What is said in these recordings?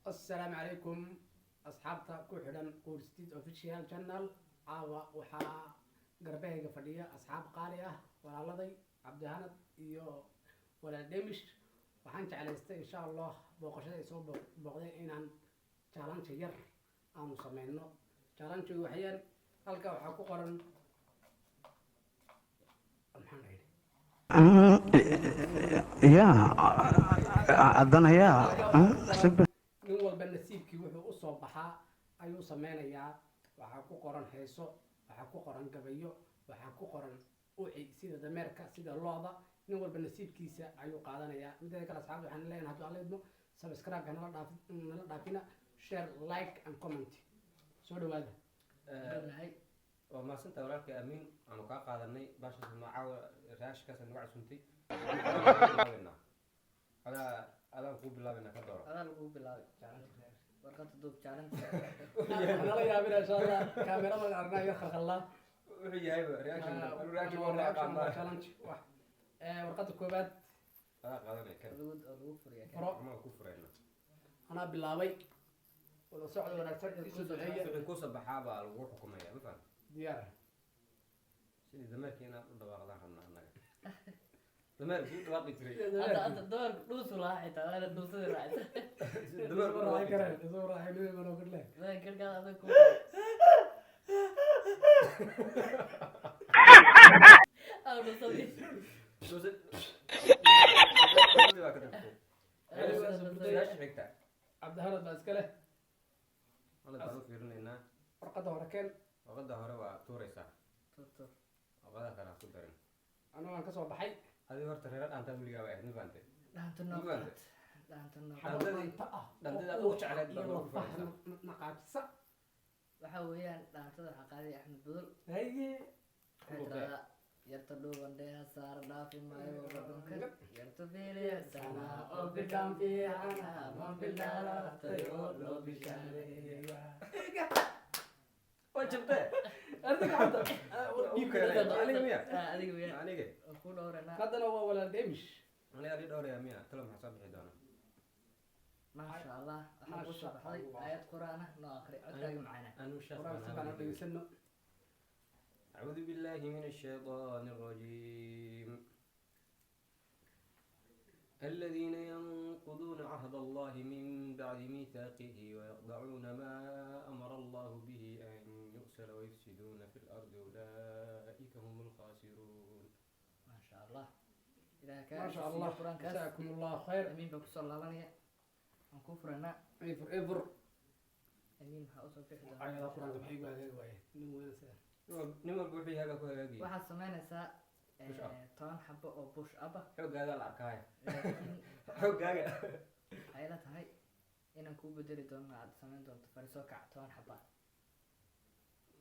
السلام عليكم أصحابتا كوحدن قورستيد أوفيشيال channel عاوا وحا قربهيga fadhiya asxaab qaali ah walaaladey cabdihanad iyo walaal demish waxaan jeclaystay insha Allah booqashada ay soo booqdeen inaan challenge yar aanu sameeyno challenge waxyaan halka waxa ku qoran يا عدنا يا nin walba nasiibkii wuxuu u soo baxaa ayuu sameynayaa waxaa ku qoran heeso waxaa ku qoran gabayo waxaa ku qoran uci sida dameerka sida looda nin walba nasiibkiisa ayuu qaadanayaa mideeda kale asxaabta waxaan leenahay hadduu alla idmo subscribe nala dhaafina share like and comment soo dhawaada waa maasanta walaalka amiin aanu kaa qaadanay baashaas magacaawa raashkaas nagu casuntay adaan kuu bilaabayna ka dooro adaan kuu bilaabay warqada duub challenge nala yaabina insha Allah kaamirada arnayo khalkhalaa wuxuu yahay reaction challenge warqada koobaad adaa qaadanay kan lagu furiya ama ku furayna anaa bilaabay wada socod wanaagsan isu duceeya wixii ku soo baxaa baa lagu xukumaya ma faham diyaar sidii dameerkii inaad u dhawaaqdaan rabnaa annaga dameerku u dhawaaqi jiray hadda dameerku dhuusu lahaa xitaa waana dhuusada raacisa dameerku u dhawaaqi jiray isoo raaxay nin ma noo kale dameerka adag ku aw dhuusadi waa ka tagtay xigta cabdihanad baa iska leh wala baan u fiirinaynaa warqada hore keen warqada hore waa tuuraysaa turtur warqada kale ha ku darin anigu waan ka soo baxay adiga horta reero dhaantaa weligaa waa ahayd ma fahamtay dhaanta ma noo fahamtay dhaanta noo dhaanta ah dhandada ugu jecleed baa lagu furaysaa naqaabisa waxa weeyaan dhaantada waxaa qaaday axmed budul haye waxay tiraahdaa yarta dhuuban dheha saara dhaafi maayo wadhankan yarta fiileysana oo bidhaan fiicana ma bidhaalaatay oo loo bishaareeya waa jabtee adiga hadda aniga miya adiga weeyaan aniga oo ku dhowranaa haddana waa walaal demish aniga adii dhowraya miya talo maxaa soo bixi doona maasha allah waxaa ku soo baxday aayad quraan ah noo aqri codkaaga macaana anuu shaas quraan si baan u dhegeysano أعوذ بالله من الشيطان الرجيم الذين ينقضون عهد الله من بعد ميثاقه ويقطعون ما أمر الله به أن يؤسل ويفسدون في الأرض أولئك هم الخاسرون ما شاء الله إذا كان ما شاء الله قرآن كاس جزاكم الله خير أمين بكسر الله بني كفرنا ever أمين هأوصل في حدا ayada quraanka maxay ugu hagaagi waayeen nin weynasa نمر بوحي هذا كل هذا waxaad samaynaysaa Push up. 10 xabo oo push up ah حق هذا العكاية laakiin حق هذا waxay la tahay inaan kuu bedeli doono aad samayn doonto fariisoo kac 10 xabo ah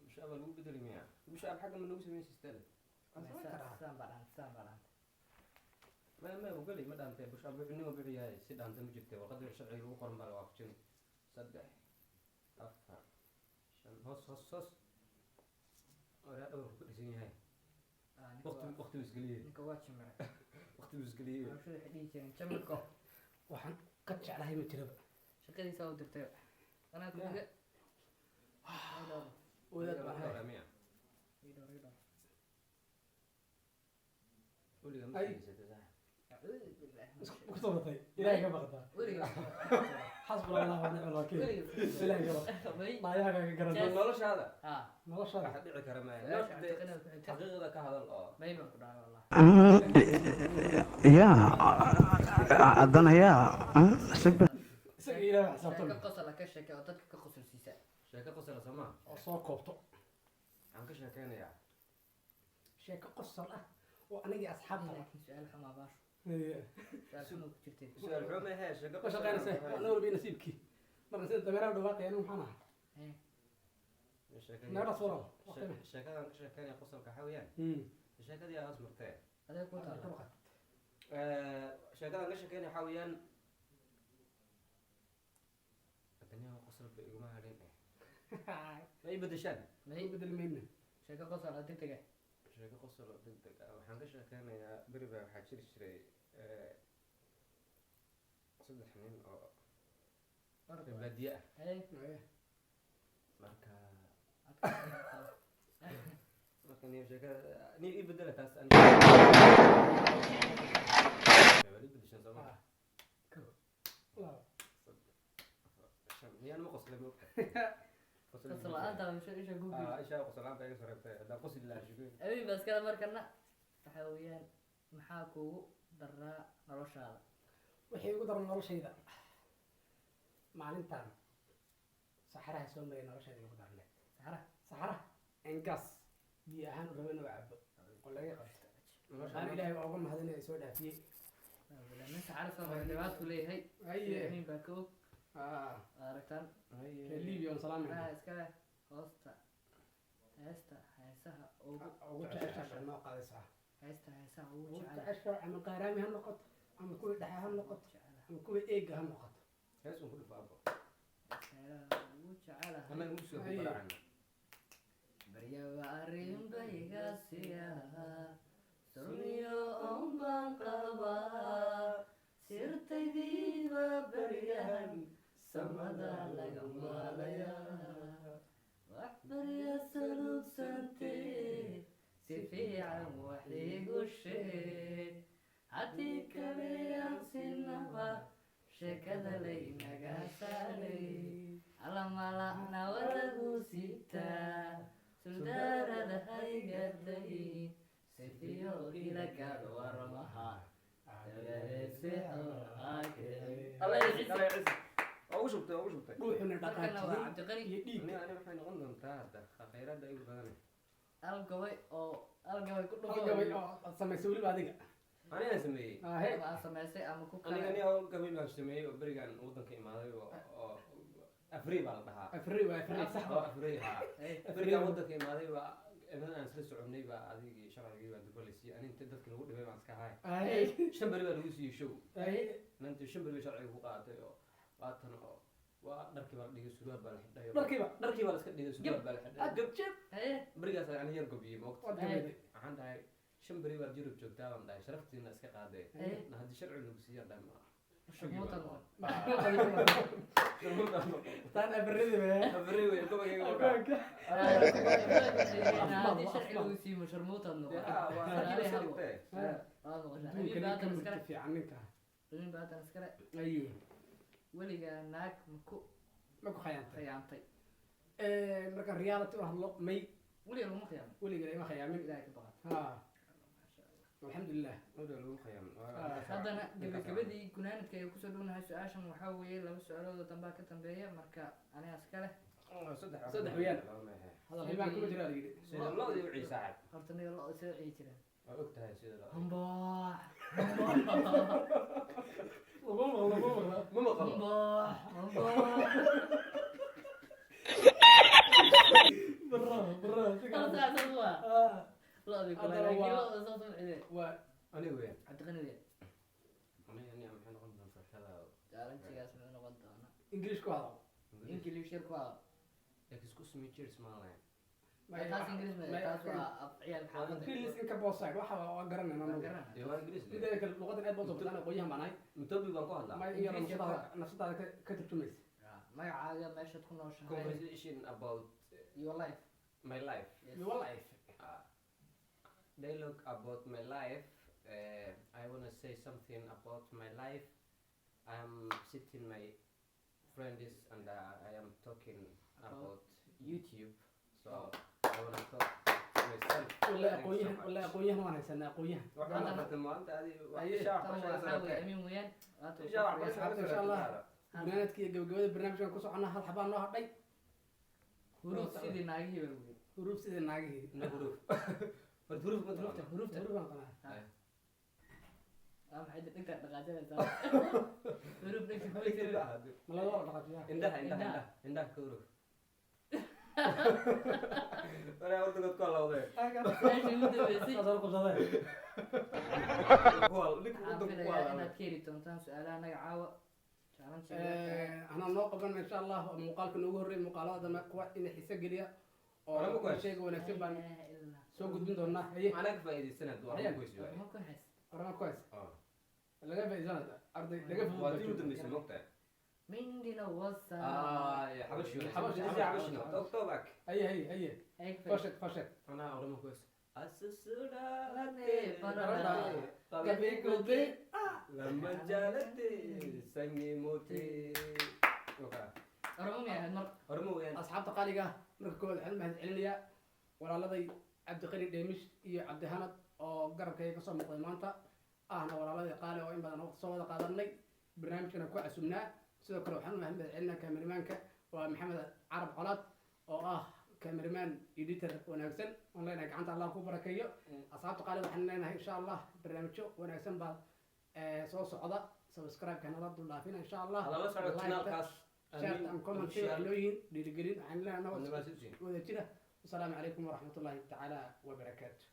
مش أبغى أقول بدل مياه مش أبغى حاجة من نوسي من سيستل sidaan baa dhahan ما بقول لي ما دام تبي مش أبغى إنه بيعي هاي سيد عن دم جبته وقدر الشرعي وقرن بلا وقتين صدق أفهم عشان هص ولا أول كل شيء هاي وقت مسقلية ninka waa jimre وقت مسقلية bulshada waxay dhihi jireen jamalko waxaan ka jeclahay ma jiraba shaqadiisa u dirtay anaa kuga wadaad baan ahay رامية قولي أي. ما تيجي تزاح أعوذ بالله من الشيطان. ku sabatay ilaahay ka baqdaa weliga xasbuna allah wa ni'mal wakiil ilaahay ka baq may maayaha ka garan نولش هذا ha noloshaada راح أدعي كرماء meesha cuntiqina ku xigta حقيقة كهذا الآه may baan ku dhahay wallah يا عدنا يا isaga ilaahay sheeko xisaabtan qosol ka sheekay oo dadka ka qosolsiisa شيكا قصر سما oo soo koobto عم كش كان يا sheeko qosol ah oo anigii asxaabta laakiin su'aal xumaa baasho Ee, su'aal xumaa ku jirtay سؤال حومة هي شيكا ka shaqeynaysa waa nool bi nasiibkii marka sida dameeraha dhawaaqaya anigu maxaan ahaa neera suran شيكا كش كان يا قصر كحويان شيكا دي أصبر تاع adeeg ku taala شيكا كش كان يحويان الدنيا قصر بيجمع عليه ما يبدشان may bedel mayna sheeko qosol ah degdega شيكا قصر ضد وحنا كش كان يا بربا حشر شري صدق حنين أو baadiye ah Hey, marka adka- marka niyo sheekada ni ii bedela taas ani wali bedeshan soo ma miyaan ma qoslay ma qosol la'aanta isha Google. isha qoslaanta iga sareebtay haddaan qosli lahaa shukri Abi baskada markana waxa weeyaan maxaa kuugu daraa noloshaada? waxay ugu daran noloshayda maalintan saxaraha soo maray noloshayda ugu darneed saxara engas biyo ahaan u rabay inuu cabo oo laga qabto aan ilaahay uga mahadinaya soo dhaafiyey Nin saxaro soo maray dhibaato ku leeyahay. haye Nin baa ka og aragtaan. reer libiya on Maxaa salaamay iska leh hoosta heesaha ugu jeceshahay noo qaadaysaa heesaha ugu ugu jecel jeceshahay ama qaaraami ha noqoto ama kuwii dhexe ha noqoto ama kuwii eega ha noqoto hees un ku dhifaabo heesaha ugu jecelahay. annaga ugu soo baracana Baryaba arrin bayga siyaha suniyo on baan qabaa sirtaydiiba baryahan samada laga maalayaa wax barya salugsantee si fiican wax iigu sheeg haddii kale aan sinaba sheekada laynaga saaray alamala nawadagu sitaa suldaarada haygaday sifiyo ila gaadh warmaha ugu shubtay ugu shubtay dhuuxuna markana waa dhaqaajiyey cabdiqani iyo dhiig ani waxay noqon doontaa hadda khayraadda igu badan algabay ku algabay dhufo oo aad samaysay weliba adiga anigaan sameeyey ahe aan samaystay ama ku aniga kale ni hawl gabay baan sameeyey oo berigaan waddanka imaaday oo afri baa la dhahaa afri waa afri sax oo afri haa berigaan waddanka imaaday baa idan aan isla soconay baa adigii sharcigii baa dubaleysiiyey ani inta dadka lagu dhibay baan iska ahay ahe 5 beri baa lagu siiyey show ahe inantii 5 beri sharciga ku qaadatay oo waatan oo waa dharkii baa la dhigay surwaal baa la xidhay dharkiiba dharkii baa la iska dhigay surwaal baa la xidhay gab jab berigaas ani yar gobiyey moogta waad gabayday waxaan dhahay 5 beri baad Yurub joogtaa baan dhahay sharaftiina iska qaaday na haddii sharci lagu siiyay dhan ma shaqmuutan taan abridi be afri wey gobagayga ogaanka haddii sharci lagu siiyo sharmuutan noqon adduunka ninka mulki fiican ninka nin baatan iskale ayo weligaa naag ma ku khayaantay khiyaantay marka reality u hadlo may weliga laguma khiyaamay weliga ima khayaamin ilaahay ka baqan ha alxamdulilah wada lagu khayam haddana gabagabadii gunaanadka ay kusoo dhownahay su-aashan waxaa weeye 2 su-aalood oo dambaa ka dambeeya marka aniga iskale saddex weyaan hadal hilbaan kuma jira la yidhi sida loodi u ciisaaxad horta niga lo soo ciyi jireen waa og tahay sida loo hamboox ma maqlo waa aniga weyn cabdiqani aniga maxay noqon doontaa kala jaalanjigaas muxuu noqon doonaa ingilish ku hadal ingilish yar ku hadal excuse me cheers maalayn taas ingilish ma taas waa af ciyaal xaafada ingilish inka booside waxa waa garanayna waa anagu garanaa dee waa ingiriis mideeda kale luqadan aad baa soo filan aqoonyahan baan ahay mitobi baan ku hadlaa ma iyo nafsadaada ka turjumaysa magacaaga meeshaad ku nooshahay conversation about your life my life your life dialogue about my life I want to say something about my life I'm sitting my friends and I am talking about YouTube so I want to talk to myself wala aqoonyahan waan haysanaa aqoonyahan waxaan bartay maanta adi tan waxaa weeye amin weeyaan asxaabta insha allah gunaanadka iyo gabagabada barnaamijkan ku soconnaa hal xabaa noo hadhay huruuf sidii naagihii baa weeye huruuf sida naagihii huruf huruf huruufta huruuf baan qanaa maxay dhigta dhaqaajinaysaa huruuf dhigta kuma jiro ma laga wada dhaqaajiyaa indhaha ka huruf wala ordagood ku halawdee su-aashii ugu dambeysay saasoo qabsadee waxaan filayaa inaad ka heli doontaan su-aalaha naga caawa anaa noo qaban insha allah muuqaalka noogu horreey muuqaalada dambe kuwa ina xiso geliya oo shayga wanaagsan baan soo gudbin doonaa haye macnaha ka faa'iidaysanad waa ku goysi waay ma ku hays qorama ku hays laga faa'iidaysanada arday laga waa tii u fudud dambeysay moogtahay mindina wasa حبشي حبشي، حبشي حبشي. توبك هي Eeg, فشت انا اورما كويس Late, parada. طبيعي كنتي لما جالتي سني موتي Oromo miyaa ahayd mar ورمو وين asxaabta qaaliga marka koowaad waxaan u mahadcelinayaa walaaladay cabdiqani dheemish iyo cabdihanad oo garabkayga kasoo muuqday maanta ahna walaaladii qaali oo in badan waqti soo wada qaadanay barnaamijkana ku casubnaa sidoo kale waxaan u mahadcelinaa kaamerimaanka waa maxamed carab colaad oo ah kaamerimaan editor wanaagsan oon leenahay gacanta allah ku barakeeyo asxaabta qaali waxaan leenahay insha allah barnaamijyo wanaagsan baa soo socda subscribe-ka nala dul dhaafina insha allah على لا سعر التنال شارت أن كومنت لوين ديرجرين عن لنا كاس وذا كده والسلام عليكم ورحمة الله تعالى وبركاته